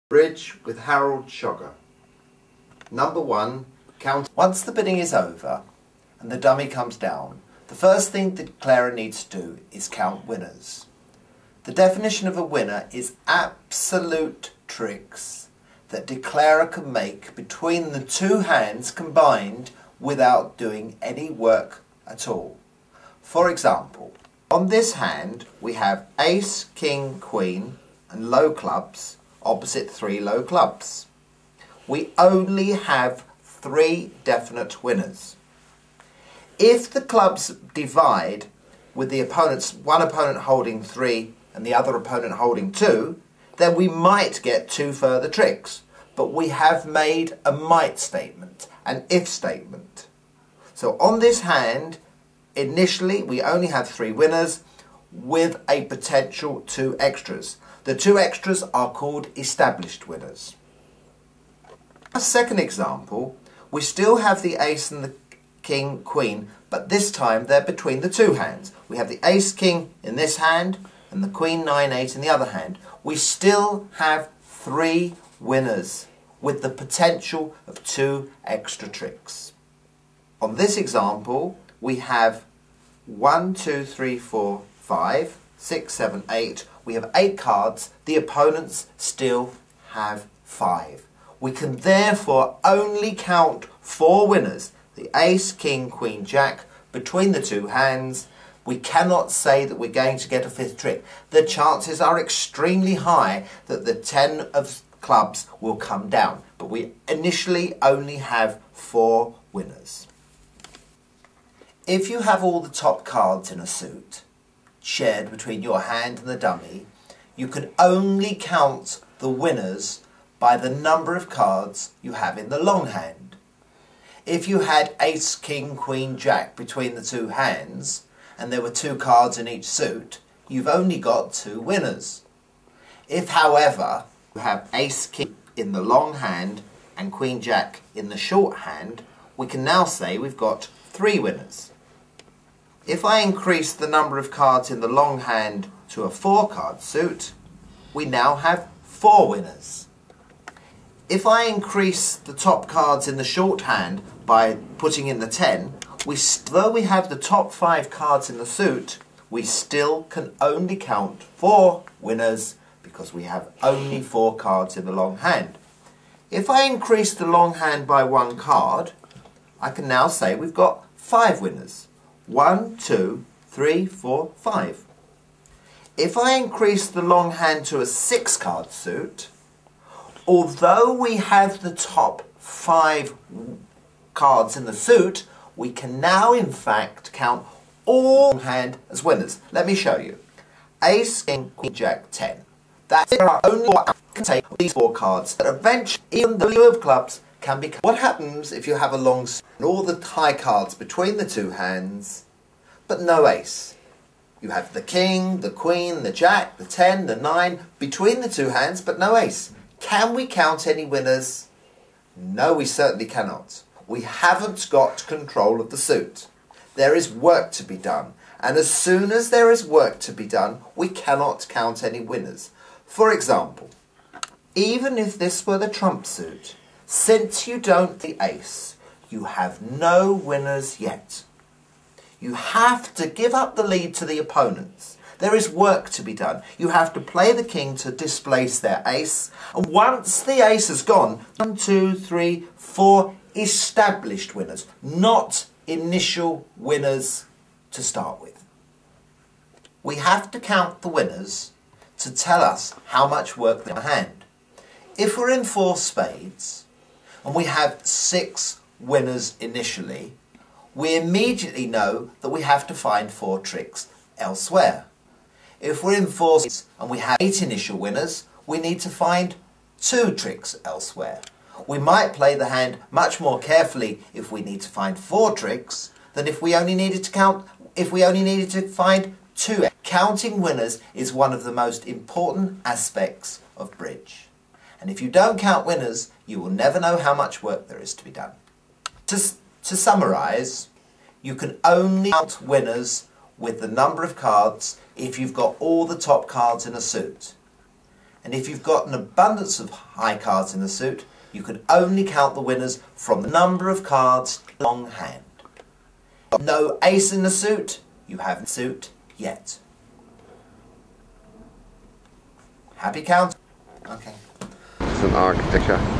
Bridge with Harold Shogger. Number 1, count. Once the bidding is over and the dummy comes down, the first thing the declarer needs to do is count winners. The definition of a winner is absolute tricks that declarer can make between the two hands combined without doing any work at all. For example, on this hand we have ace, king, queen and low clubs opposite 3 low clubs. We only have 3 definite winners. If the clubs divide with the opponents, one opponent holding 3 and the other opponent holding 2, then we might get 2 further tricks. But we have made a might statement, an if statement. So on this hand, initially we only have 3 winners with a potential 2 extras. The 2 extras are called established winners. A second example, we still have the ace and the king, queen, but this time they're between the 2 hands. We have the ace, king in this hand and the queen, 9, 8 in the other hand. We still have 3 winners with the potential of 2 extra tricks. On this example, we have 1, 2, 3, 4, 5, 6, 7, 8. We have 8 cards. The opponents still have 5. We can therefore only count 4 winners, the ace, king, queen, jack, between the 2 hands. We cannot say that we're going to get a 5th trick. The chances are extremely high that the 10 of clubs will come down, but we initially only have 4 winners. If you have all the top cards in a suit shared between your hand and the dummy, you can only count the winners by the number of cards you have in the long hand. If you had ace, king, queen, jack between the 2 hands and there were 2 cards in each suit, you've only got 2 winners. If, however, you have ace, king in the long hand and queen, jack in the short hand, we can now say we've got 3 winners. If I increase the number of cards in the long hand to a 4-card suit, we now have 4 winners. If I increase the top cards in the short hand by putting in the 10, though we have the top 5 cards in the suit, we still can only count 4 winners because we have only 4 cards in the long hand. If I increase the long hand by 1 card, I can now say we've got 5 winners. 1, 2, 3, 4, 5. If I increase the long hand to a 6-card suit, although we have the top 5 cards in the suit, we can now in fact count all hand as winners. Let me show you. Ace, king, queen, jack, 10. That's our only one can take these 4 cards. But eventually, even the blue of clubs can become. What happens if you have a long suit and all the high cards between the 2 hands, but no ace? You have the king, the queen, the jack, the 10, the 9 between the 2 hands, but no ace. Can we count any winners? No, we certainly cannot. We haven't got control of the suit. There is work to be done, and as soon as there is work to be done, we cannot count any winners. For example, even if this were the trump suit, since you don't the ace, you have no winners yet. You have to give up the lead to the opponents. There is work to be done. You have to play the king to displace their ace, and once the ace has gone, 1, 2, 3, 4 established winners, not initial winners to start with. We have to count the winners to tell us how much work they have in hand. If we're in 4 spades and we have 6 winners initially, we immediately know that we have to find 4 tricks elsewhere. If we're in 4 spades and we have 8 initial winners, we need to find 2 tricks elsewhere. We might play the hand much more carefully if we need to find 4 tricks than if we only needed to find 2. Counting winners is one of the most important aspects of bridge. And if you don't count winners, you will never know how much work there is to be done. To summarise, you can only count winners with the number of cards if you've got all the top cards in a suit. And if you've got an abundance of high cards in the suit, you can only count the winners from the number of cards in the long hand. No ace in the suit, you haven't suit yet. Happy count? Okay. It's an architecture.